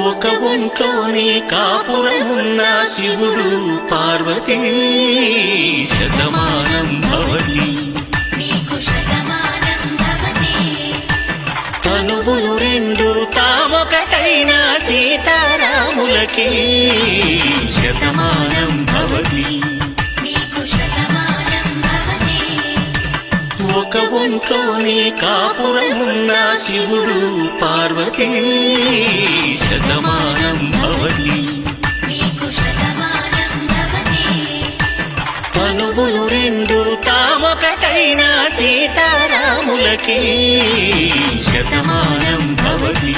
ఒక ఒంట్లోనే కాపురమున్న శివుడు పార్వతీ శతమానం భవతి తనువులు రెండు తామొకటైన సీతారాములకి శతమానం భవతి ఒక ఒంట్లోనే కాపురమున్న శివుడు పార్వతీ శతమానం భవతి తనువులు రెండు తామొకటైన సీతారాములకి శతమానం భవతి